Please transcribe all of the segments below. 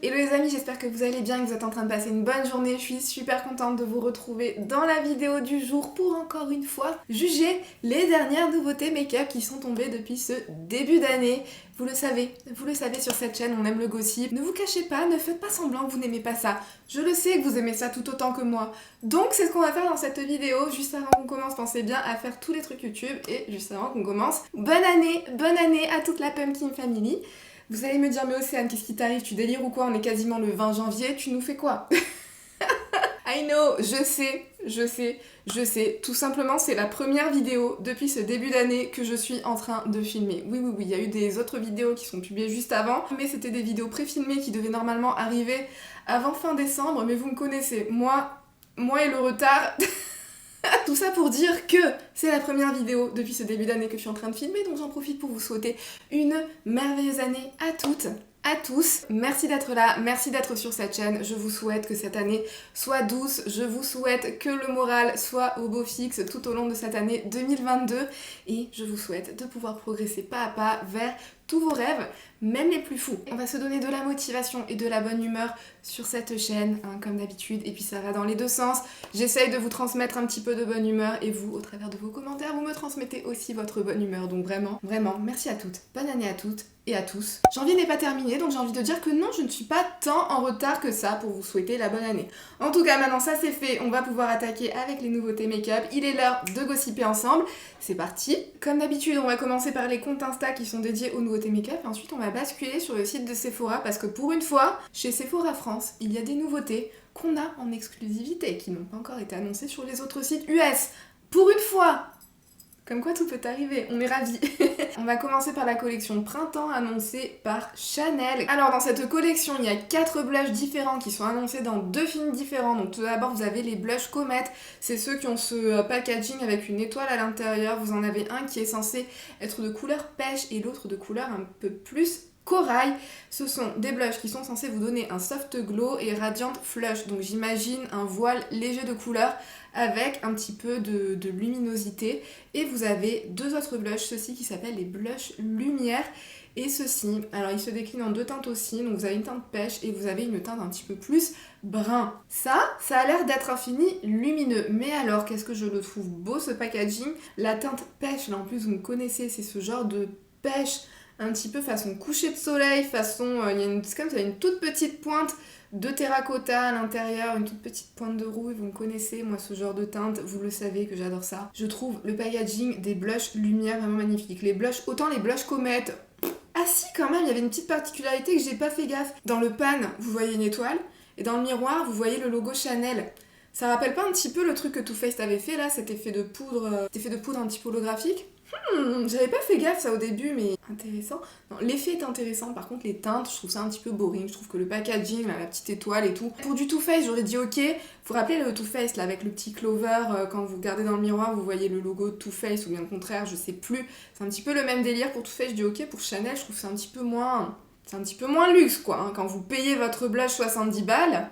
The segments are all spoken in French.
Hello les amis, j'espère que vous allez bien, que vous êtes en train de passer une bonne journée. Je suis super contente de vous retrouver dans la vidéo du jour pour encore une fois juger les dernières nouveautés make-up qui sont tombées depuis ce début d'année. Vous le savez sur cette chaîne, on aime le gossip. Ne vous cachez pas, ne faites pas semblant que vous n'aimez pas ça. Je le sais que vous aimez ça tout autant que moi. Donc c'est ce qu'on va faire dans cette vidéo. Juste avant qu'on commence, pensez bien à faire tous les trucs YouTube. Et juste avant qu'on commence, bonne année à toute la Pumpkin Family. Vous allez me dire, mais Océane, qu'est-ce qui t'arrive? Tu délires ou quoi? On est quasiment le 20 janvier, tu nous fais quoi? I know, je sais. Tout simplement, c'est la première vidéo depuis ce début d'année que je suis en train de filmer. Oui, il y a eu des autres vidéos qui sont publiées juste avant, mais c'était des vidéos pré-filmées qui devaient normalement arriver avant fin décembre, mais vous me connaissez, moi et le retard... Tout ça pour dire que c'est la première vidéo depuis ce début d'année que je suis en train de filmer, donc j'en profite pour vous souhaiter une merveilleuse année à toutes, à tous. Merci d'être là, merci d'être sur cette chaîne. Je vous souhaite que cette année soit douce, je vous souhaite que le moral soit au beau fixe tout au long de cette année 2022 et je vous souhaite de pouvoir progresser pas à pas vers tous vos rêves, même les plus fous. On va se donner de la motivation et de la bonne humeur sur cette chaîne, hein, comme d'habitude, et puis ça va dans les deux sens. J'essaye de vous transmettre un petit peu de bonne humeur, et vous, au travers de vos commentaires, vous me transmettez aussi votre bonne humeur. Donc vraiment, merci à toutes. Bonne année à toutes et à tous. Janvier n'est pas terminé, donc j'ai envie de dire que non, je ne suis pas tant en retard que ça pour vous souhaiter la bonne année. En tout cas, maintenant ça c'est fait, on va pouvoir attaquer avec les nouveautés make-up. Il est l'heure de gossiper ensemble. C'est parti. Comme d'habitude, on va commencer par les comptes Insta qui sont dédiés aux nouveautés make-up. Et ensuite, on va basculer sur le site de Sephora parce que pour une fois, chez Sephora France, il y a des nouveautés qu'on a en exclusivité qui n'ont pas encore été annoncées sur les autres sites US. Pour une fois! Comme quoi tout peut arriver, on est ravis. On va commencer par la collection Printemps annoncée par Chanel. Alors dans cette collection, il y a 4 blushs différents qui sont annoncés dans 2 films différents. Donc tout d'abord vous avez les blushs comètes, c'est ceux qui ont ce packaging avec une étoile à l'intérieur. Vous en avez un qui est censé être de couleur pêche et l'autre de couleur un peu plus corail. Ce sont des blushs qui sont censés vous donner un soft glow et radiant flush. Donc j'imagine un voile léger de couleur avec un petit peu de luminosité. Et vous avez 2 autres blushs, ceux-ci qui s'appellent les blushs lumière. Et ceux-ci, alors ils se déclinent en 2 teintes aussi. Donc vous avez une teinte pêche et vous avez une teinte un petit peu plus brun. Ça a l'air d'être un fini lumineux. Mais alors, qu'est-ce que je le trouve beau ce packaging. La teinte pêche, là en plus vous me connaissez, c'est ce genre de pêche un petit peu façon coucher de soleil, façon... il y a une toute petite pointe de terracotta à l'intérieur, une toute petite pointe de rouille, vous me connaissez, moi ce genre de teinte, vous le savez que j'adore ça. Je trouve le packaging des blushs lumière vraiment magnifique. Les blushs, autant les blushs comètes... Ah si quand même, il y avait une petite particularité que j'ai pas fait gaffe. Dans le pan, vous voyez une étoile, et dans le miroir, vous voyez le logo Chanel. Ça rappelle pas un petit peu le truc que Too Faced avait fait là, cet effet de poudre un petit peu holographique? J'avais pas fait gaffe ça au début, mais intéressant. Non, l'effet est intéressant, par contre les teintes, je trouve ça un petit peu boring. Je trouve que le packaging, là, la petite étoile et tout. Pour du Too Faced, j'aurais dit ok. Vous vous rappelez le Too Faced là, avec le petit clover, quand vous regardez dans le miroir, vous voyez le logo de Too Faced ou bien le contraire, je sais plus. C'est un petit peu le même délire pour Too Faced, je dis ok. Pour Chanel, je trouve que c'est un petit peu moins luxe quoi. Hein. Quand vous payez votre blush 70 balles.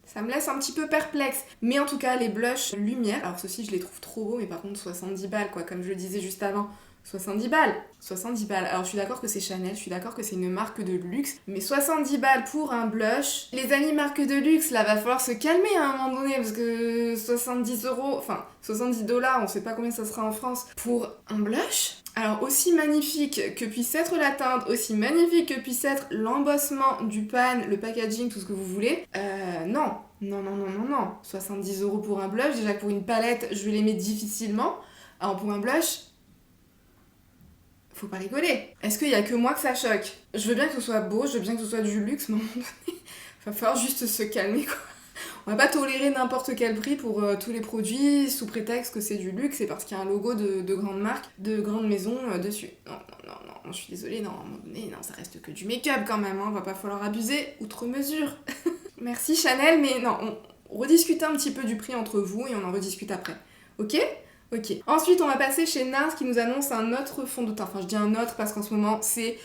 Ça me laisse un petit peu perplexe. Mais en tout cas, les blushs lumière, alors ceux-ci je les trouve trop beaux, mais par contre 70 balles quoi, comme je le disais juste avant. 70 balles. Alors je suis d'accord que c'est Chanel, je suis d'accord que c'est une marque de luxe, mais 70 balles pour un blush. Les amis marques de luxe, là, va falloir se calmer à un moment donné, parce que 70 €, enfin 70 $, on sait pas combien ça sera en France, pour un blush. Alors aussi magnifique que puisse être la teinte, aussi magnifique que puisse être l'embossement du pan, le packaging, tout ce que vous voulez, non. 70 € pour un blush, déjà que pour une palette, je vais l'aimer difficilement. Alors pour un blush, faut pas rigoler. Est-ce qu'il y a que moi que ça choque? Je veux bien que ce soit beau, je veux bien que ce soit du luxe, mais à un moment donné, va falloir juste se calmer quoi. On va pas tolérer n'importe quel prix pour tous les produits sous prétexte que c'est du luxe et parce qu'il y a un logo de grande marque, de grande maison dessus. Non, je suis désolée, non, à un moment donné, non, ça reste que du make-up quand même, hein, va pas falloir abuser outre mesure. Merci Chanel, mais non, on rediscute un petit peu du prix entre vous et on en rediscute après. Ok. Ensuite, on va passer chez NARS qui nous annonce un autre fond de teint. Enfin, je dis un autre parce qu'en ce moment, c'est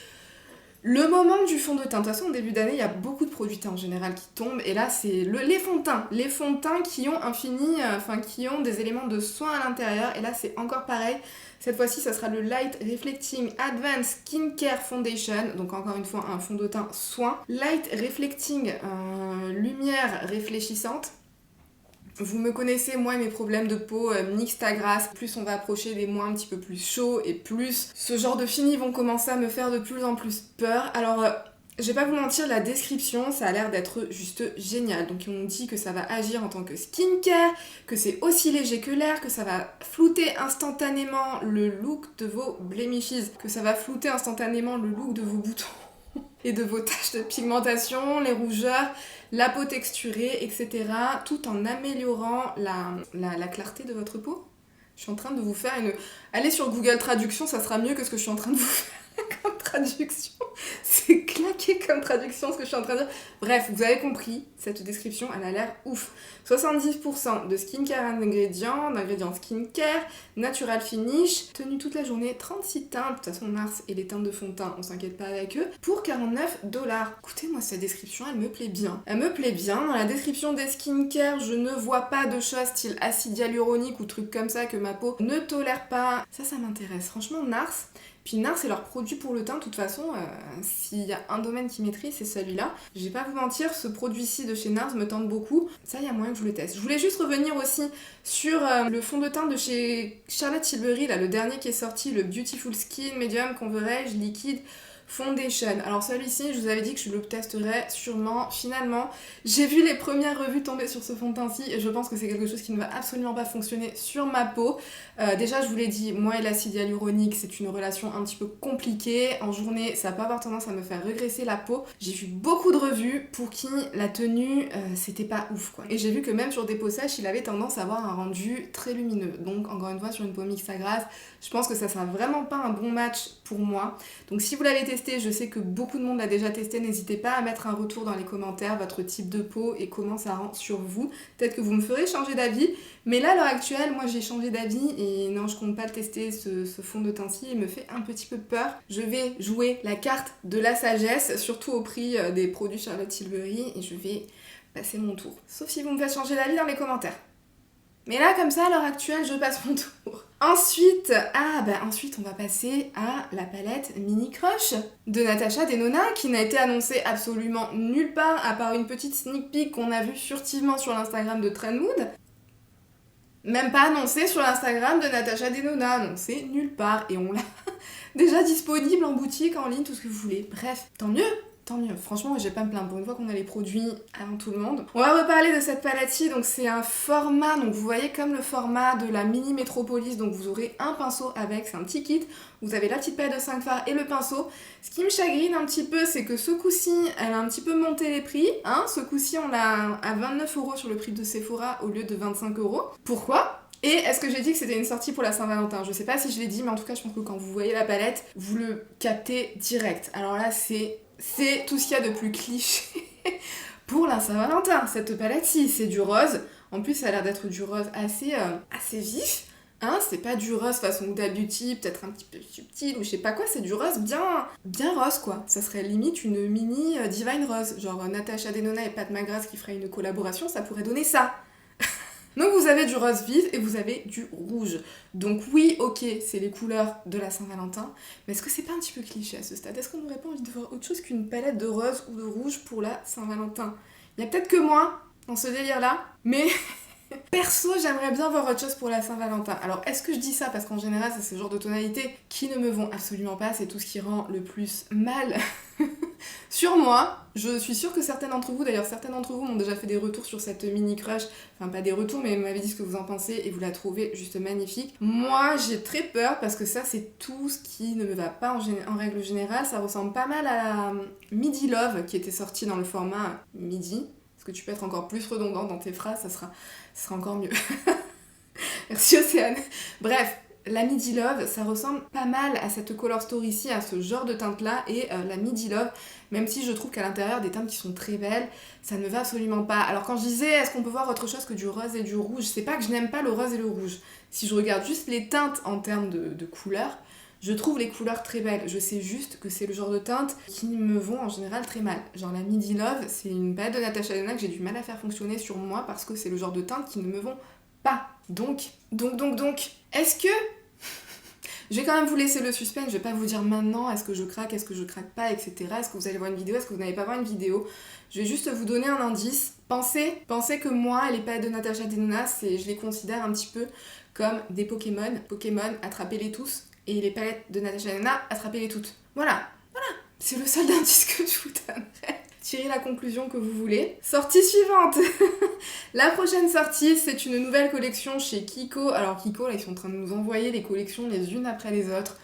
le moment du fond de teint. De toute façon, au début d'année, il y a beaucoup de produits teint en général qui tombent, et là c'est les fonds de teint. Les fonds de teint qui ont qui ont des éléments de soin à l'intérieur, et là c'est encore pareil. Cette fois-ci, ça sera le Light Reflecting Advanced Skincare Foundation, donc encore une fois un fond de teint soin. Light Reflecting, lumière réfléchissante. Vous me connaissez, moi et mes problèmes de peau nixta-grasse. Plus on va approcher des mois un petit peu plus chauds et plus ce genre de finis vont commencer à me faire de plus en plus peur. Alors, je vais pas vous mentir, la description, ça a l'air d'être juste génial. Donc on dit que ça va agir en tant que skincare, que c'est aussi léger que l'air, que ça va flouter instantanément le look de vos blemishes, que ça va flouter instantanément le look de vos boutons et de vos taches de pigmentation, les rougeurs, la peau texturée, etc. Tout en améliorant la clarté de votre peau. Je suis en train de vous faire une... Allez sur Google Traduction, ça sera mieux que ce que je suis en train de vous faire comme traduction. C'est claqué comme traduction ce que je suis en train de dire. Bref, vous avez compris, cette description, elle a l'air ouf. 70% de skincare d'ingrédients skincare, natural finish, tenu toute la journée, 36 teintes, de toute façon Nars et les teintes de fond de teint, on s'inquiète pas avec eux, pour $49. Écoutez, moi cette description, elle me plaît bien. Elle me plaît bien. Dans la description des skincare, je ne vois pas de choses style acide hyaluronique ou trucs comme ça que ma peau ne tolère pas. Ça m'intéresse. Franchement, Nars... Puis Nars, c'est leur produit pour le teint, de toute façon, s'il y a un domaine qu'ils maîtrisent, c'est celui-là. Je vais pas vous mentir, ce produit-ci de chez Nars me tente beaucoup. Ça, il y a moyen que je le teste. Je voulais juste revenir aussi sur le fond de teint de chez Charlotte Tilbury, là, le dernier qui est sorti, le Beautiful Skin Medium Coverage Liquid Foundation. Alors celui-ci, je vous avais dit que je le testerais sûrement. Finalement, j'ai vu les premières revues tomber sur ce fond de teint-ci et je pense que c'est quelque chose qui ne va absolument pas fonctionner sur ma peau. Déjà, je vous l'ai dit, moi et l'acide hyaluronique, c'est une relation un petit peu compliquée. En journée, ça peut avoir tendance à me faire régresser la peau. J'ai vu beaucoup de revues pour qui la tenue, c'était pas ouf, quoi. Et j'ai vu que même sur des peaux sèches, il avait tendance à avoir un rendu très lumineux. Donc, encore une fois, sur une peau mixte à grasse, je pense que ça sera vraiment pas un bon match pour moi. Donc, si vous l'avez testé, je sais que beaucoup de monde l'a déjà testé, n'hésitez pas à mettre un retour dans les commentaires, votre type de peau et comment ça rend sur vous. Peut-être que vous me ferez changer d'avis. Mais là, à l'heure actuelle, moi j'ai changé d'avis et non, je compte pas le tester, ce fond de teint-ci, il me fait un petit peu peur. Je vais jouer la carte de la sagesse, surtout au prix des produits Charlotte Tilbury, et je vais passer mon tour. Sauf si vous me faites changer d'avis dans les commentaires. Mais là, comme ça, à l'heure actuelle, je passe mon tour. Ensuite, on va passer à la palette Mini Crush de Natasha Denona, qui n'a été annoncée absolument nulle part, à part une petite sneak peek qu'on a vue furtivement sur l'Instagram de Trendmood. Même pas annoncé sur l'Instagram de Natasha Denona, annoncé nulle part. Et on l'a déjà disponible en boutique, en ligne, tout ce que vous voulez. Bref, tant mieux. Tant mieux, franchement, je vais pas me plaindre pour une fois qu'on a les produits avant tout le monde. On va reparler de cette palette-ci, donc c'est un format, donc vous voyez comme le format de la mini Metropolis, donc vous aurez un pinceau avec, c'est un petit kit, vous avez la petite palette de 5 fards et le pinceau. Ce qui me chagrine un petit peu, c'est que ce coup-ci, elle a un petit peu monté les prix, hein, ce coup-ci on l'a à 29€ sur le prix de Sephora au lieu de 25€. Pourquoi ? Et est-ce que j'ai dit que c'était une sortie pour la Saint-Valentin ? Je sais pas si je l'ai dit, mais en tout cas je pense que quand vous voyez la palette, vous le captez direct. Alors là c'est tout ce qu'il y a de plus cliché pour la Saint-Valentin. Cette palette-ci, c'est du rose. En plus, ça a l'air d'être du rose assez vif. Hein, c'est pas du rose façon Huda Beauty, peut-être un petit peu subtil ou je sais pas quoi. C'est du rose bien rose, quoi. Ça serait limite une mini Divine Rose. Genre Natasha Denona et Pat McGrath qui feraient une collaboration, ça pourrait donner ça. Donc vous avez du rose vif et vous avez du rouge. Donc oui, ok, c'est les couleurs de la Saint-Valentin, mais est-ce que c'est pas un petit peu cliché à ce stade ? Est-ce qu'on n'aurait pas envie de voir autre chose qu'une palette de rose ou de rouge pour la Saint-Valentin ? Il y a peut-être que moi dans ce délire-là, mais perso, j'aimerais bien voir autre chose pour la Saint-Valentin. Alors, est-ce que je dis ça parce qu'en général, c'est ce genre de tonalités qui ne me vont absolument pas, c'est tout ce qui rend le plus mal sur moi. Je suis sûre que certaines d'entre vous m'ont déjà fait des retours sur cette mini crush, enfin pas des retours, mais vous m'avez dit ce que vous en pensez et vous la trouvez juste magnifique. Moi, j'ai très peur parce que ça, c'est tout ce qui ne me va pas en règle générale. Ça ressemble pas mal à la Midi Love qui était sortie dans le format midi. Que tu peux être encore plus redondant dans tes phrases, ça sera encore mieux. Merci Océane. Bref, la Midi Love, ça ressemble pas mal à cette Color Story ici, à ce genre de teinte-là, et la Midi Love, même si je trouve qu'à l'intérieur, des teintes qui sont très belles, ça ne me va absolument pas. Alors quand je disais, est-ce qu'on peut voir autre chose que du rose et du rouge, c'est pas que je n'aime pas le rose et le rouge. Si je regarde juste les teintes en termes de couleurs, Je trouve les couleurs très belles, je sais juste que c'est le genre de teinte qui me vont en général très mal. Genre la Midi Love, c'est une palette de Natasha Denona que j'ai du mal à faire fonctionner sur moi parce que c'est le genre de teinte qui ne me vont pas. Donc, est-ce que... Je vais quand même vous laisser le suspense, je vais pas vous dire maintenant est-ce que je craque, est-ce que je craque pas, etc. Est-ce que vous allez voir une vidéo, est-ce que vous n'allez pas voir une vidéo. Je vais juste vous donner un indice. Pensez que les palettes de Natasha Denona, je les considère un petit peu comme des Pokémon. Pokémon, attrapez-les tous. Et les palettes de Natasha Denona, attrapez-les toutes. Voilà. C'est le seul indice que je vous donnerai. Tirez la conclusion que vous voulez. Sortie suivante. La prochaine sortie, c'est une nouvelle collection chez Kiko. Alors Kiko, là, ils sont en train de nous envoyer les collections les unes après les autres.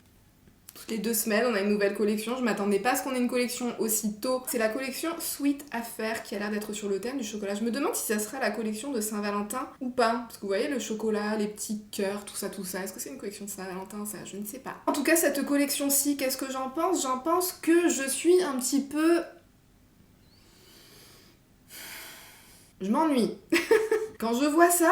Toutes les 2 semaines, on a une nouvelle collection. Je m'attendais pas à ce qu'on ait une collection aussi tôt. C'est la collection Sweet Affair qui a l'air d'être sur le thème du chocolat. Je me demande si ça sera la collection de Saint-Valentin ou pas. Parce que vous voyez, le chocolat, les petits cœurs, tout ça. Est-ce que c'est une collection de Saint-Valentin? Ça, je ne sais pas. En tout cas, cette collection-ci, qu'est-ce que j'en pense? J'en pense que je suis un petit peu... Je m'ennuie. Quand je vois ça...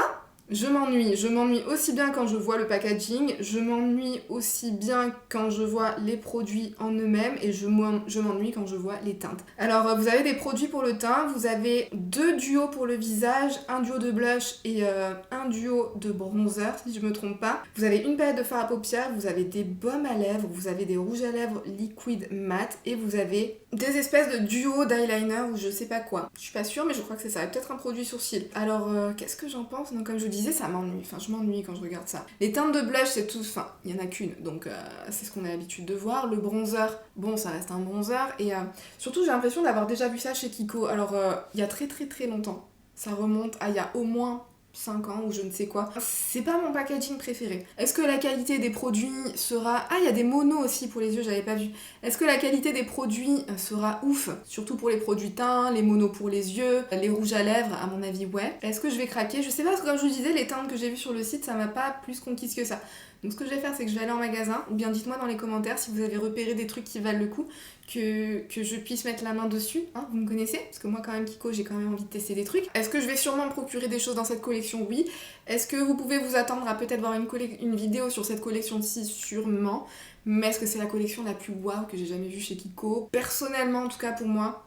Je m'ennuie aussi bien quand je vois le packaging, je m'ennuie aussi bien quand je vois les produits en eux-mêmes et je m'ennuie quand je vois les teintes. Alors vous avez des produits pour le teint, vous avez 2 duos pour le visage, un duo de blush et un duo de bronzer si je me trompe pas. Vous avez une palette de fard à paupières, vous avez des baumes à lèvres, vous avez des rouges à lèvres liquide mat et vous avez des espèces de duos d'eyeliner ou je sais pas quoi. Je suis pas sûre mais je crois que c'est ça, peut-être un produit sourcil. Alors qu'est-ce que j'en pense? Donc comme je vous disais, ça m'ennuie, je m'ennuie quand je regarde ça. Les teintes de blush, c'est tout, il y en a qu'une, donc c'est ce qu'on a l'habitude de voir. Le bronzer, bon, ça reste un bronzer, et surtout j'ai l'impression d'avoir déjà vu ça chez Kiko. Alors, il y a très longtemps, ça remonte à il y a au moins 5 ans ou je ne sais quoi. C'est pas mon packaging préféré. Est-ce que la qualité des produits sera... Ah, il y a des monos aussi pour les yeux, j'avais pas vu. Est-ce que la qualité des produits sera ouf? Surtout pour les produits teints, les monos pour les yeux, les rouges à lèvres, à mon avis, ouais. Est-ce que je vais craquer? Je sais pas, parce que comme je vous disais, les teintes que j'ai vues sur le site, ça m'a pas plus conquise que ça. Donc ce que je vais faire, c'est que je vais aller en magasin, ou bien dites-moi dans les commentaires si vous avez repéré des trucs qui valent le coup, que je puisse mettre la main dessus, hein, vous me connaissez, parce que moi quand même Kiko, j'ai quand même envie de tester des trucs. Est-ce que je vais sûrement me procurer des choses dans cette collection? Oui. Est-ce que vous pouvez vous attendre à peut-être voir une vidéo sur cette collection-ci? Sûrement. Mais est-ce que c'est la collection la plus waouh que j'ai jamais vue chez Kiko? Personnellement, en tout cas pour moi,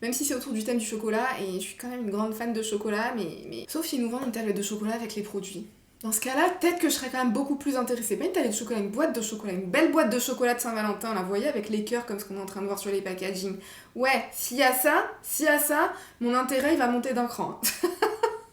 même si c'est autour du thème du chocolat, et je suis quand même une grande fan de chocolat, mais... Sauf s'ils nous vendent une tablette de chocolat avec les produits. Dans ce cas-là, peut-être que je serais quand même beaucoup plus intéressée. Pas une tablette de chocolat, une boîte de chocolat, une belle boîte de chocolat de Saint-Valentin, là, vous voyez, avec les cœurs comme ce qu'on est en train de voir sur les packaging. Ouais, s'il y a ça, mon intérêt, il va monter d'un cran.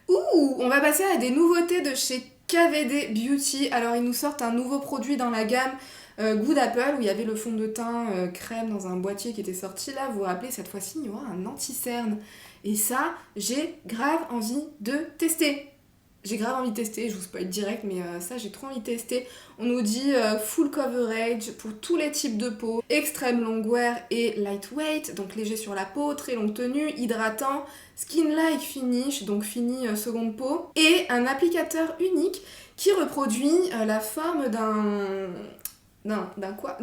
Ouh, on va passer à des nouveautés de chez KVD Beauty. Alors, ils nous sortent un nouveau produit dans la gamme Good Apple, où il y avait le fond de teint crème dans un boîtier qui était sorti. Là, vous vous rappelez, cette fois-ci, il y aura un anti-cerne. Et ça, j'ai grave envie de tester. J'ai grave envie de tester, je vous spoil direct, mais ça j'ai trop envie de tester. On nous dit full coverage pour tous les types de peau, extrême long wear et lightweight, donc léger sur la peau, très longue tenue, hydratant, skin-like finish, donc fini seconde peau, et un applicateur unique qui reproduit la forme d'un doigt,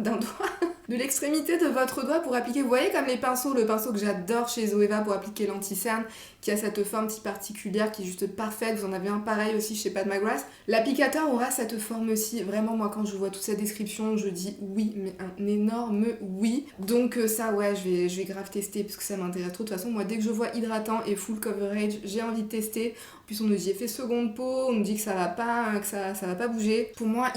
de l'extrémité de votre doigt pour appliquer, vous voyez comme les pinceaux, le pinceau que j'adore chez Zoeva pour appliquer l'anti-cerne, qui a cette forme si particulière, qui est juste parfaite, vous en avez un pareil aussi chez Pat McGrath. L'applicateur aura cette forme-ci, vraiment moi quand je vois toute cette description, je dis oui, mais un énorme oui. Donc ça ouais, je vais grave tester parce que ça m'intéresse trop, de toute façon moi dès que je vois hydratant et full coverage, j'ai envie de tester. En plus on nous dit effet seconde peau, on nous dit que ça va pas, ça va pas bouger. Pour moi,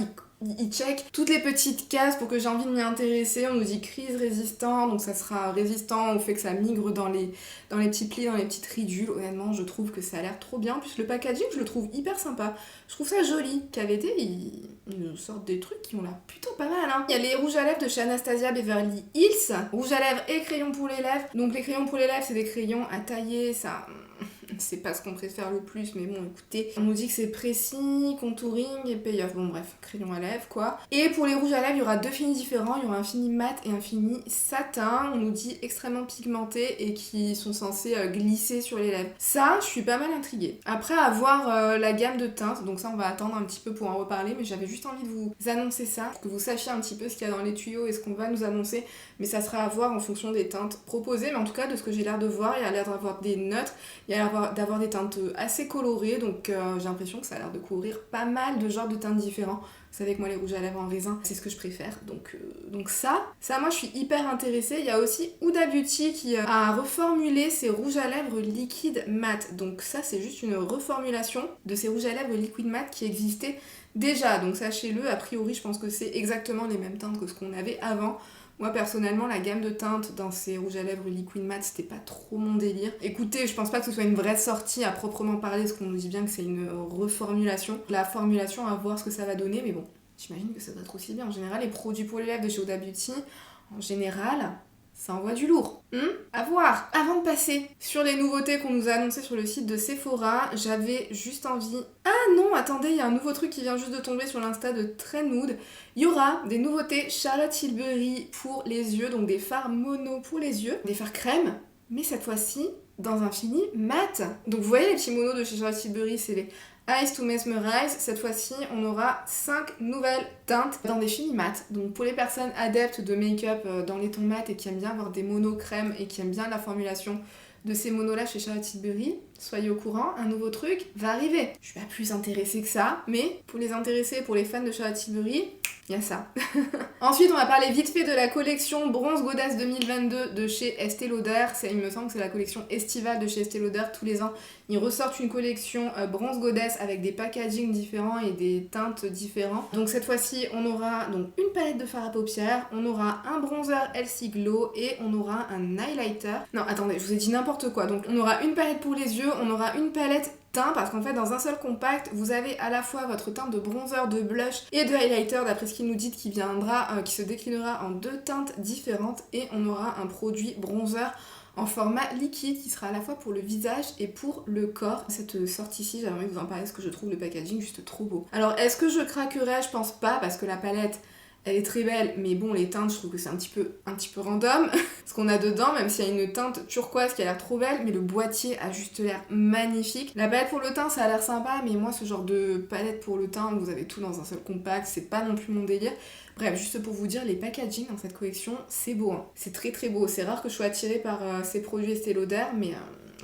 il check toutes les petites cases pour que j'ai envie de m'y intéresser. On nous dit crise résistant, donc ça sera résistant au fait que ça migre dans les petits plis, dans les petites ridules. Honnêtement, je trouve que ça a l'air trop bien. En plus, le packaging, je le trouve hyper sympa. Je trouve ça joli. KVD, ils nous sortent des trucs qui ont l'air plutôt pas mal. Hein. Il y a les rouges à lèvres de chez Anastasia Beverly Hills. Rouge à lèvres et crayons pour les lèvres. Donc les crayons pour les lèvres, c'est des crayons à tailler, ça... C'est pas ce qu'on préfère le plus, mais bon, écoutez. On nous dit que c'est précis, contouring et payoff. Bon, bref, crayon à lèvres, quoi. Et pour les rouges à lèvres, il y aura 2 finis différents. Il y aura un fini mat et un fini satin. On nous dit extrêmement pigmentés et qui sont censés glisser sur les lèvres. Ça, je suis pas mal intriguée. Après avoir la gamme de teintes, donc ça, on va attendre un petit peu pour en reparler, mais j'avais juste envie de vous annoncer ça, pour que vous sachiez un petit peu ce qu'il y a dans les tuyaux et ce qu'on va nous annoncer. Mais ça sera à voir en fonction des teintes proposées. Mais en tout cas, de ce que j'ai l'air de voir, il y a l'air d'avoir des neutres, il y a l'air d'avoir des teintes assez colorées, donc j'ai l'impression que ça a l'air de couvrir pas mal de genres de teintes différents. Vous savez que moi les rouges à lèvres en raisin, c'est ce que je préfère, donc ça moi je suis hyper intéressée. Il y a aussi Huda Beauty qui a reformulé ses rouges à lèvres liquide mat, donc ça c'est juste une reformulation de ces rouges à lèvres liquide mat qui existaient déjà, donc sachez-le, a priori je pense que c'est exactement les mêmes teintes que ce qu'on avait avant. Moi personnellement la gamme de teintes dans ces rouges à lèvres liquid matte c'était pas trop mon délire. Écoutez, je pense pas que ce soit une vraie sortie à proprement parler parce qu'on nous dit bien que c'est une reformulation. La formulation à voir ce que ça va donner, mais bon, j'imagine que ça doit être aussi bien. En général les produits pour les lèvres de chez Huda Beauty, en général, ça envoie du lourd. À voir. Avant de passer sur les nouveautés qu'on nous a annoncées sur le site de Sephora, j'avais juste envie... Ah non, attendez, il y a un nouveau truc qui vient juste de tomber sur l'Insta de Trendmood. Il y aura des nouveautés Charlotte Tilbury pour les yeux, donc des fards mono pour les yeux, des fards crème, mais cette fois-ci dans un fini mat. Donc vous voyez les petits monos de chez Charlotte Tilbury, c'est les Eyes to Mesmerize. Cette fois-ci, on aura 5 nouvelles teintes dans des finis mat. Donc pour les personnes adeptes de make-up dans les tons mat et qui aiment bien avoir des monos crème et qui aiment bien la formulation de ces monos-là chez Charlotte Tilbury, soyez au courant, un nouveau truc va arriver. Je suis pas plus intéressée que ça, mais pour les intéressés, pour les fans de Charlotte Tilbury, il y a ça. Ensuite, on va parler vite fait de la collection Bronze Goddess 2022 de chez Estée Lauder. Il me semble que c'est la collection estivale de chez Estée Lauder. Tous les ans, ils ressortent une collection Bronze Goddess avec des packagings différents et des teintes différentes. Donc cette fois-ci, on aura donc une palette de fard à paupières, on aura un bronzer Elsie Glow et on aura un highlighter. Non, attendez, je vous ai dit n'importe quoi. Donc on aura une palette pour les yeux, on aura une palette teint, parce qu'en fait dans un seul compact vous avez à la fois votre teinte de bronzer, de blush et de highlighter d'après ce qu'ils nous dit, qui viendra, qui se déclinera en 2 teintes différentes, et on aura un produit bronzer en format liquide qui sera à la fois pour le visage et pour le corps. Cette sortie-ci, j'aimerais vous en parler parce que je trouve le packaging juste trop beau. Alors est-ce que je craquerai? Je pense pas, parce que la palette elle est très belle, mais bon, les teintes, je trouve que c'est un petit peu random ce qu'on a dedans, même s'il y a une teinte turquoise qui a l'air trop belle, mais le boîtier a juste l'air magnifique. La palette pour le teint, ça a l'air sympa, mais moi, ce genre de palette pour le teint où vous avez tout dans un seul compact, c'est pas non plus mon délire. Bref, juste pour vous dire, les packaging dans cette collection, c'est beau, hein. C'est très très beau. C'est rare que je sois attirée par ces produits Estée Lauder, mais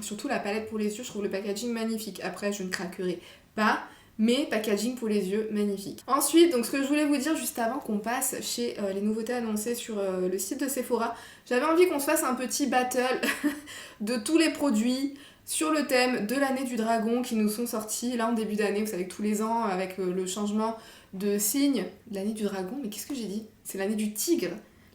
surtout la palette pour les yeux, je trouve le packaging magnifique. Après, je ne craquerai pas, mais packaging pour les yeux, magnifique. Ensuite, donc ce que je voulais vous dire juste avant qu'on passe chez les nouveautés annoncées sur le site de Sephora, j'avais envie qu'on se fasse un petit battle de tous les produits sur le thème de l'année du dragon qui nous sont sortis là en début d'année. Vous savez que tous les ans, avec le changement de signe, l'année du dragon, mais qu'est-ce que j'ai dit? C'est l'année du tigre.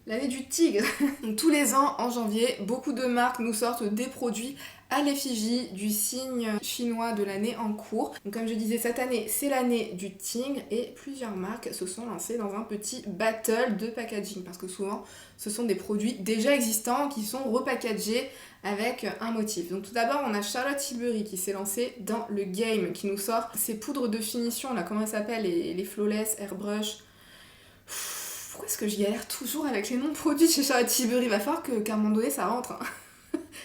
L'année du tigre. Donc tous les ans, en janvier, beaucoup de marques nous sortent des produits à l'effigie du signe chinois de l'année en cours. Donc comme je disais, cette année, c'est l'année du tigre et plusieurs marques se sont lancées dans un petit battle de packaging parce que souvent, ce sont des produits déjà existants qui sont repackagés avec un motif. Donc tout d'abord, on a Charlotte Tilbury qui s'est lancée dans le game, qui nous sort ses poudres de finition, là, comment elles s'appellent, les Flawless Airbrush. Pourquoi est-ce que je galère toujours avec les noms de produits chez Charlotte Tilbury? Il va falloir qu'à un moment donné ça rentre.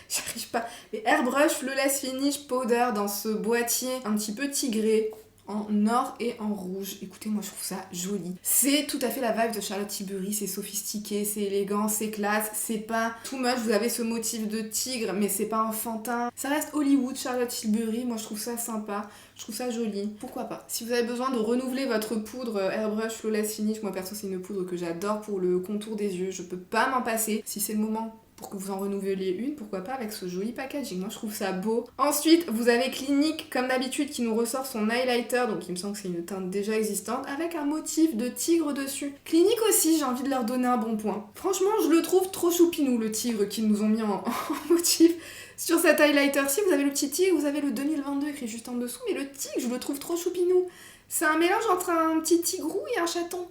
J'arrive pas. Les Airbrush Flawless Finish Powder dans ce boîtier un petit peu tigré, en or et en rouge. Écoutez, moi je trouve ça joli. C'est tout à fait la vibe de Charlotte Tilbury, c'est sophistiqué, c'est élégant, c'est classe, c'est pas too much. Vous avez ce motif de tigre, mais c'est pas enfantin. Ça reste Hollywood, Charlotte Tilbury, moi je trouve ça sympa, je trouve ça joli. Pourquoi pas? Si vous avez besoin de renouveler votre poudre Airbrush Flawless Finish, moi perso c'est une poudre que j'adore pour le contour des yeux, je peux pas m'en passer. Si c'est le moment pour que vous en renouveliez une, pourquoi pas avec ce joli packaging, moi je trouve ça beau. Ensuite, vous avez Clinique, comme d'habitude, qui nous ressort son highlighter, donc il me semble que c'est une teinte déjà existante, avec un motif de tigre dessus. Clinique aussi, j'ai envie de leur donner un bon point. Franchement, je le trouve trop choupinou, le tigre qu'ils nous ont mis en motif sur cet highlighter. Si vous avez le petit tigre, vous avez le 2022 écrit juste en dessous, mais le tigre, je le trouve trop choupinou. C'est un mélange entre un petit tigrou et un chaton.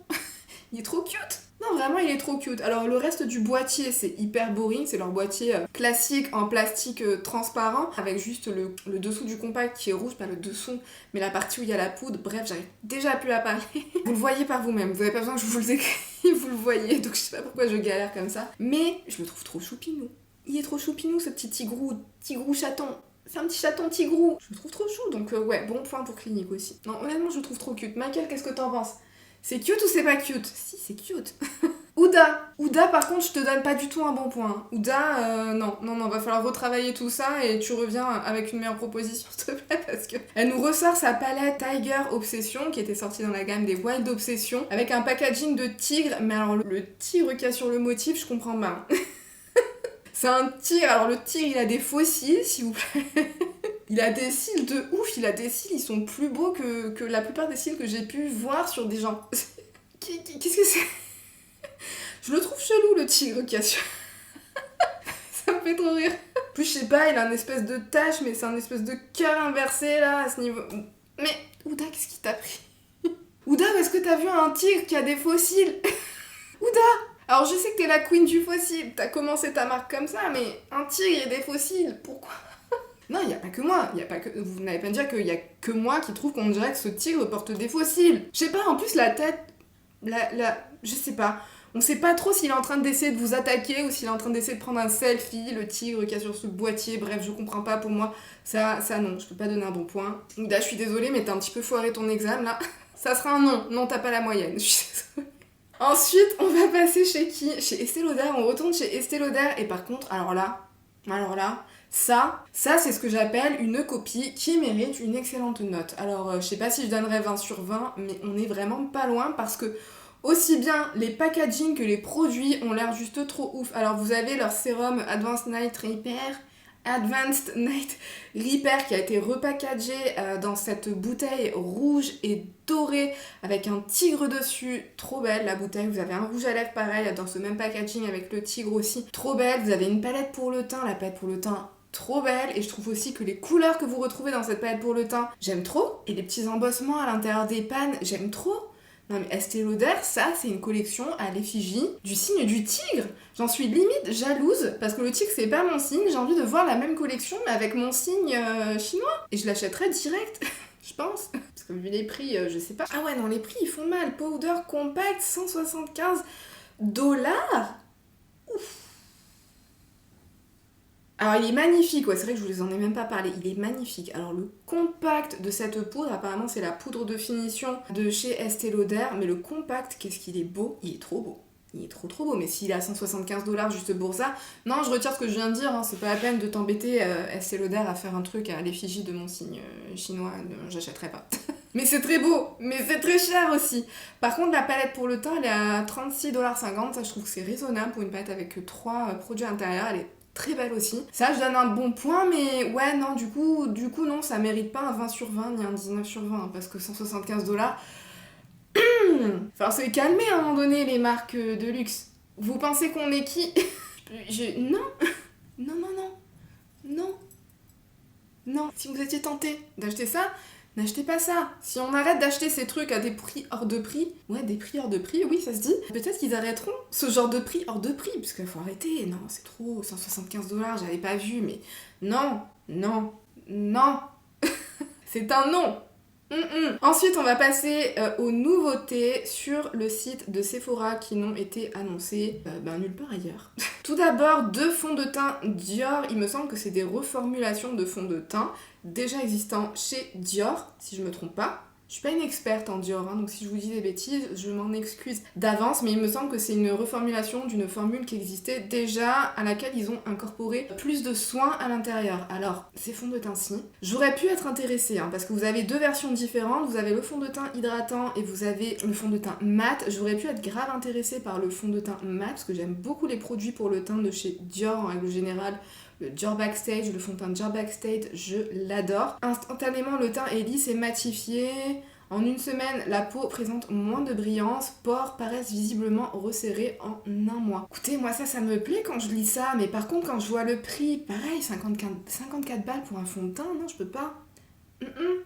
Il est trop cute. Non, vraiment, il est trop cute. Alors, le reste du boîtier, c'est hyper boring. C'est leur boîtier classique en plastique transparent, avec juste le dessous du compact qui est rouge, pas le dessous, mais la partie où il y a la poudre. Bref, j'arrive déjà plus à parler. Vous le voyez par vous-même. Vous avez pas besoin que je vous le écrive, vous le voyez. Donc, je sais pas pourquoi je galère comme ça. Mais je le trouve trop choupinou. Il est trop choupinou, ce petit tigrou chaton. C'est un petit chaton tigrou. Je le trouve trop chou. Donc, ouais, bon point pour Clinique aussi. Non, honnêtement, je le trouve trop cute. Michael, qu'est-ce que t'en penses? C'est cute ou c'est pas cute? Si, c'est cute. Ouda, par contre, je te donne pas du tout un bon point. Ouda, non, va falloir retravailler tout ça et tu reviens avec une meilleure proposition, s'il te plaît, parce que elle nous ressort sa palette Tiger Obsession, qui était sortie dans la gamme des Wild Obsession, avec un packaging de tigre, mais alors le tigre qu'il y a sur le motif, je comprends pas. C'est un tigre, alors le tigre, il a des faux cils, s'il vous plaît. Il a des cils de ouf, ils sont plus beaux que la plupart des cils que j'ai pu voir sur des gens. Qu'est-ce que c'est? Je le trouve chelou, le tigre qu'il y a sur... Ça me fait trop rire. En plus, je sais pas, il a une espèce de tache, mais c'est un espèce de cœur inversé, là, à ce niveau. Mais, Ouda, qu'est-ce qui t'a pris? Ouda, est-ce que t'as vu un tigre qui a des fossiles? Ouda! Alors, je sais que t'es la queen du fossile, t'as commencé ta marque comme ça, mais un tigre et des fossiles, pourquoi? Non, il y a pas que moi, vous n'allez pas me dire qu'il y a que moi qui trouve qu'on dirait que ce tigre porte des fossiles. Je sais pas, en plus, la tête... Je sais pas... On sait pas trop s'il est en train d'essayer de vous attaquer ou s'il est en train d'essayer de prendre un selfie, le tigre qu'il y a sur ce boîtier, bref, je comprends pas, pour moi, ça non, je peux pas donner un bon point. Ouda, je suis désolée, mais t'as un petit peu foiré ton examen, là. Ça sera un non, t'as pas la moyenne, je suis désolée. Ensuite, on va passer chez qui? Chez Estée Lauder, on retourne chez Estée Lauder, et par contre, alors là, ça c'est ce que j'appelle une copie qui mérite une excellente note. Alors, je sais pas si je donnerais 20 sur 20, mais on est vraiment pas loin, parce que aussi bien les packaging que les produits ont l'air juste trop ouf. Alors vous avez leur sérum Advanced Night Repair qui a été repackagé dans cette bouteille rouge et dorée avec un tigre dessus. Trop belle la bouteille. Vous avez un rouge à lèvres pareil dans ce même packaging avec le tigre aussi. Trop belle. Vous avez une palette pour le teint. La palette pour le teint, trop belle, et je trouve aussi que les couleurs que vous retrouvez dans cette palette pour le teint, j'aime trop. Et les petits embossements à l'intérieur des pannes, j'aime trop. Non mais Estée Lauder, ça c'est une collection à l'effigie du signe du tigre. J'en suis limite jalouse parce que le tigre c'est pas mon signe, j'ai envie de voir la même collection mais avec mon signe chinois. Et je l'achèterais direct, je pense. Parce que vu les prix, je sais pas. Ah ouais non, les prix ils font mal. Powder compact, 175 $. Ouf. Alors il est magnifique, ouais, c'est vrai que je vous en ai même pas parlé, il est magnifique. Alors le compact de cette poudre, apparemment c'est la poudre de finition de chez Estée Lauder, mais le compact, qu'est-ce qu'il est beau, il est trop beau. Il est trop beau, mais s'il est à 175 $ juste pour ça, non je retire ce que je viens de dire, hein, c'est pas la peine de t'embêter Estée Lauder à faire un truc à l'effigie de mon signe chinois, j'achèterai pas. Mais c'est très beau, mais c'est très cher aussi. Par contre la palette pour le teint elle est à 36,50 $, ça je trouve que c'est raisonnable pour une palette avec 3 produits à l'intérieur, elle est très belle aussi. Ça, je donne un bon point, mais ouais, non, du coup, non, ça mérite pas un 20 sur 20 ni un 19 sur 20, parce que 175 $. Enfin, se calmer à un moment donné, les marques de luxe. Vous pensez qu'on est qui? Non. Non. Si vous étiez tenté d'acheter ça, n'achetez pas ça. Si on arrête d'acheter ces trucs à des prix hors de prix, ouais, des prix hors de prix, oui, ça se dit, peut-être qu'ils arrêteront ce genre de prix hors de prix, parce qu'il faut arrêter. Non, c'est trop, 175 $, j'avais pas vu, mais non. C'est un non. Ensuite, on va passer aux nouveautés sur le site de Sephora qui n'ont été annoncées nulle part ailleurs. Tout d'abord, 2 fonds de teint Dior. Il me semble que c'est des reformulations de fonds de teint déjà existants chez Dior, si je me trompe pas. Je suis pas une experte en Dior, hein, donc si je vous dis des bêtises, je m'en excuse d'avance, mais il me semble que c'est une reformulation d'une formule qui existait déjà, à laquelle ils ont incorporé plus de soins à l'intérieur. Alors, ces fonds de teint-ci, j'aurais pu être intéressée, hein, parce que vous avez 2 versions différentes, vous avez le fond de teint hydratant et vous avez le fond de teint mat. J'aurais pu être grave intéressée par le fond de teint mat, parce que j'aime beaucoup les produits pour le teint de chez Dior en règle générale. Le Dior Backstage, le fond de teint Dior Backstage, je l'adore. Instantanément, le teint est lisse et matifié. En une semaine, la peau présente moins de brillance, pores paraissent visiblement resserrés en un mois. Écoutez, moi ça me plaît quand je lis ça, mais par contre quand je vois le prix, pareil, 54 balles pour un fond de teint, non, je peux pas.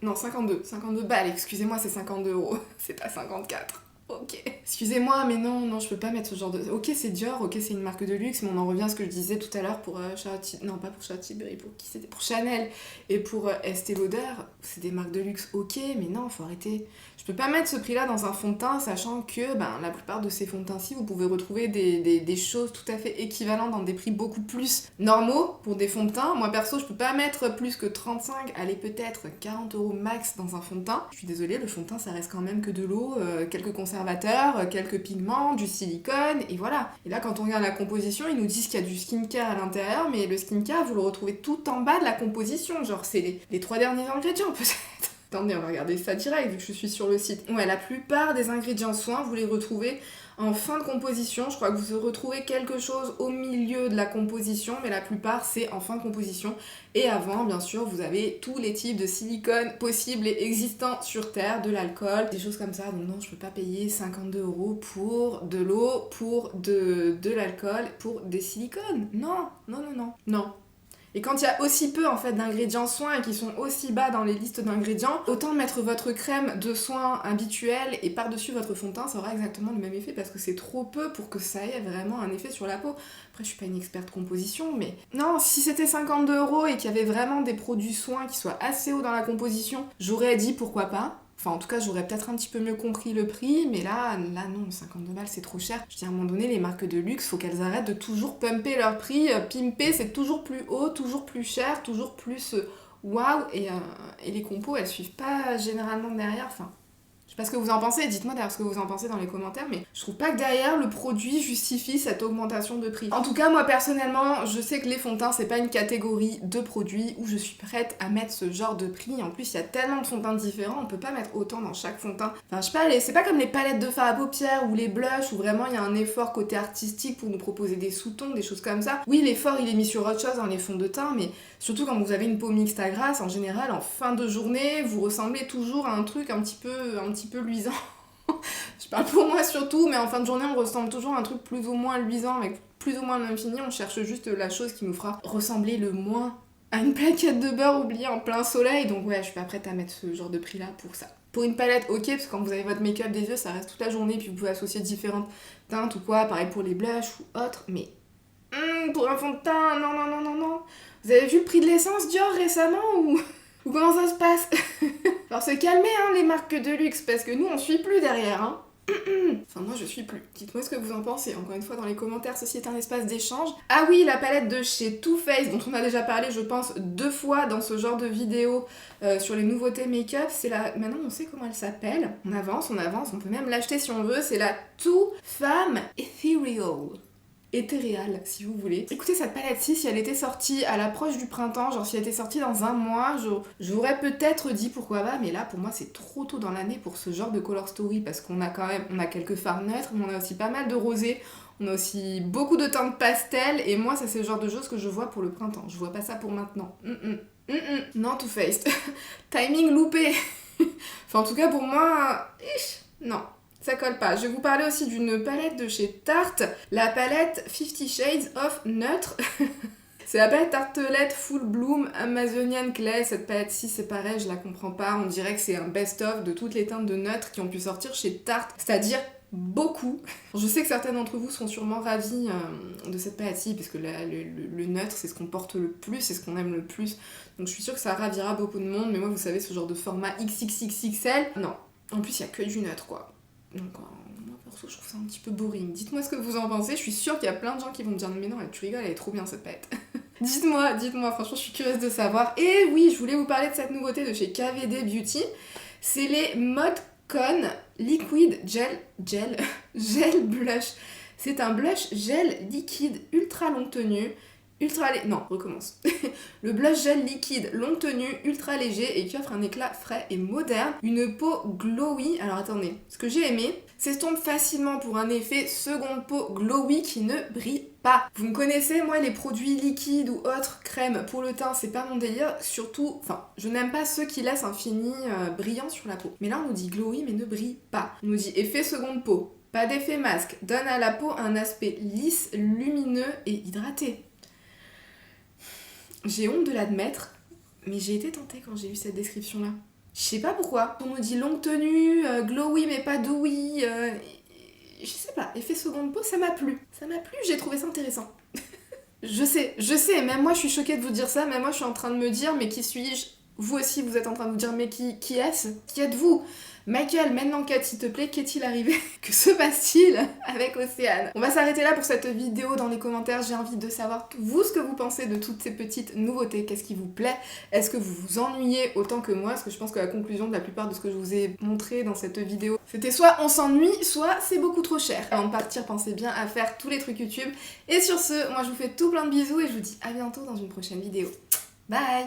Non, 52 balles, excusez-moi, c'est 52 €, c'est pas 54. Ok. Excusez-moi, mais non, je peux pas mettre ce genre de... Ok, c'est Dior, ok, c'est une marque de luxe, mais on en revient à ce que je disais tout à l'heure pour Charlotte... Non, pas pour Charlotte Tilbury, pour qui c'était? Pour Chanel et pour Estée Lauder, c'est des marques de luxe, ok, mais non, faut arrêter. Je peux pas mettre ce prix-là dans un fond de teint, sachant que la plupart de ces fonds de teint-ci, vous pouvez retrouver des choses tout à fait équivalentes dans des prix beaucoup plus normaux pour des fonds de teint. Moi, perso, je peux pas mettre plus que 35, allez, peut-être 40 € max dans un fond de teint. Je suis désolée, le fond de teint, ça reste quand même que de l'eau, quelques conservateurs conservateur, quelques pigments, du silicone, et voilà. Et là, quand on regarde la composition, ils nous disent qu'il y a du skincare à l'intérieur, mais le skincare, vous le retrouvez tout en bas de la composition. Genre, c'est les 3 derniers ingrédients, peut-être. Attendez, on va regarder ça direct, vu que je suis sur le site. Ouais, la plupart des ingrédients soins, vous les retrouvez en fin de composition. Je crois que vous retrouvez quelque chose au milieu de la composition, mais la plupart, c'est en fin de composition. Et avant, bien sûr, vous avez tous les types de silicone possibles et existants sur Terre, de l'alcool, des choses comme ça. Donc non, je peux pas payer 52 € pour de l'eau, pour de l'alcool, pour des silicones. Non, non, non, non. Non. Et quand il y a aussi peu en fait d'ingrédients soins et qui sont aussi bas dans les listes d'ingrédients, autant mettre votre crème de soins habituelle et par-dessus votre fond de teint, ça aura exactement le même effet parce que c'est trop peu pour que ça ait vraiment un effet sur la peau. Après, je suis pas une experte composition, mais non, si c'était 52 € et qu'il y avait vraiment des produits soins qui soient assez hauts dans la composition, j'aurais dit pourquoi pas. Enfin, en tout cas, j'aurais peut-être un petit peu mieux compris le prix, mais là non, 52 balles, c'est trop cher. Je dis, à un moment donné, les marques de luxe, faut qu'elles arrêtent de toujours pumper leur prix. Pimper, c'est toujours plus haut, toujours plus cher, toujours plus waouh, et les compos, elles suivent pas généralement derrière, enfin... Je sais pas ce que vous en pensez, dites-moi d'ailleurs ce que vous en pensez dans les commentaires, mais je trouve pas que derrière le produit justifie cette augmentation de prix. En tout cas, moi personnellement, je sais que les fonds de teint, c'est pas une catégorie de produits où je suis prête à mettre ce genre de prix. En plus, il y a tellement de fonds de teint différents, on peut pas mettre autant dans chaque fond de teint. Enfin, je sais pas, c'est pas comme les palettes de fard à paupières ou les blushs où vraiment il y a un effort côté artistique pour nous proposer des sous-tons, des choses comme ça. Oui, l'effort il est mis sur autre chose dans les fonds de teint, mais surtout quand vous avez une peau mixte à grasse, en général, en fin de journée, vous ressemblez toujours à un truc un petit peu luisant. Je parle pour moi surtout, mais en fin de journée, on ressemble toujours à un truc plus ou moins luisant, avec plus ou moins le même fini. On cherche juste la chose qui nous fera ressembler le moins à une plaquette de beurre oubliée en plein soleil. Donc ouais, je suis pas prête à mettre ce genre de prix-là pour ça. Pour une palette, ok, parce que quand vous avez votre make-up des yeux, ça reste toute la journée, puis vous pouvez associer différentes teintes ou quoi, pareil pour les blushs ou autres, mais... pour un fond de teint, non, non, non, non, non. Vous avez vu le prix de l'essence Dior récemment ou comment ça se passe? Alors se calmer hein, les marques de luxe, parce que nous on suit plus derrière hein. Enfin moi je suis plus. Dites-moi ce que vous en pensez, encore une fois dans les commentaires, ceci est un espace d'échange. Ah oui, la palette de chez Too Faced, dont on a déjà parlé je pense 2 fois dans ce genre de vidéo sur les nouveautés make-up, c'est la... Maintenant on sait comment elle s'appelle, on avance, on peut même l'acheter si on veut, c'est la Too Femme Ethereal. Éthéréale, si vous voulez. Écoutez, cette palette-ci, si elle était sortie à l'approche du printemps, genre si elle était sortie dans un mois, j'aurais peut-être dit pourquoi pas, mais là, pour moi, c'est trop tôt dans l'année pour ce genre de color story, parce qu'on a quand même, on a quelques fards neutres, mais on a aussi pas mal de rosés, on a aussi beaucoup de teintes pastel, et moi, ça c'est le genre de choses que je vois pour le printemps. Je vois pas ça pour maintenant. Non, Too Faced. Timing loupé. Enfin, en tout cas, pour moi, non. Ça colle pas. Je vais vous parler aussi d'une palette de chez Tarte, la palette 50 Shades of Neutre. C'est la palette Tartelette Full Bloom Amazonian Clay. Cette palette-ci, c'est pareil, je la comprends pas. On dirait que c'est un best-of de toutes les teintes de neutre qui ont pu sortir chez Tarte, c'est-à-dire beaucoup. Je sais que certains d'entre vous seront sûrement ravis de cette palette-ci, parce que le neutre, c'est ce qu'on porte le plus, c'est ce qu'on aime le plus. Donc je suis sûre que ça ravira beaucoup de monde, mais moi, vous savez, ce genre de format XXXXL, non. En plus, il y a que du neutre, quoi. Donc, moi perso, je trouve ça un petit peu boring. Dites-moi ce que vous en pensez. Je suis sûre qu'il y a plein de gens qui vont me dire mais non, tu rigoles, elle est trop bien cette palette. dites-moi, franchement, je suis curieuse de savoir. Et oui, je voulais vous parler de cette nouveauté de chez KVD Beauty. C'est les Modcon Liquid Gel Blush. C'est un blush gel liquide ultra longue tenue. Non, recommence. Le blush gel liquide longue tenue, ultra léger et qui offre un éclat frais et moderne. Une peau glowy. Alors attendez, ce que j'ai aimé, s'estompe facilement pour un effet seconde peau glowy qui ne brille pas. Vous me connaissez, moi les produits liquides ou autres crèmes pour le teint, c'est pas mon délire. Surtout, je n'aime pas ceux qui laissent un fini brillant sur la peau. Mais là on nous dit glowy mais ne brille pas. On nous dit effet seconde peau, pas d'effet masque, donne à la peau un aspect lisse, lumineux et hydraté. J'ai honte de l'admettre, mais j'ai été tentée quand j'ai vu cette description-là. Je sais pas pourquoi. On nous dit longue tenue, glowy mais pas dewy. Je sais pas, effet seconde peau, ça m'a plu. J'ai trouvé ça intéressant. Je sais, même moi je suis choquée de vous dire ça, même moi je suis en train de me dire, mais qui suis-je Vous aussi, vous êtes en train de vous dire, mais qui est-ce? Qui êtes-vous? Michael, mène l'enquête s'il te plaît, qu'est-il arrivé? Que se passe-t-il avec Océane? On va s'arrêter là pour cette vidéo. Dans les commentaires, j'ai envie de savoir vous ce que vous pensez de toutes ces petites nouveautés. Qu'est-ce qui vous plaît? Est-ce que vous vous ennuyez autant que moi? Parce que je pense que la conclusion de la plupart de ce que je vous ai montré dans cette vidéo, c'était soit on s'ennuie, soit c'est beaucoup trop cher. Avant de partir, pensez bien à faire tous les trucs YouTube. Et sur ce, moi je vous fais tout plein de bisous et je vous dis à bientôt dans une prochaine vidéo. Bye!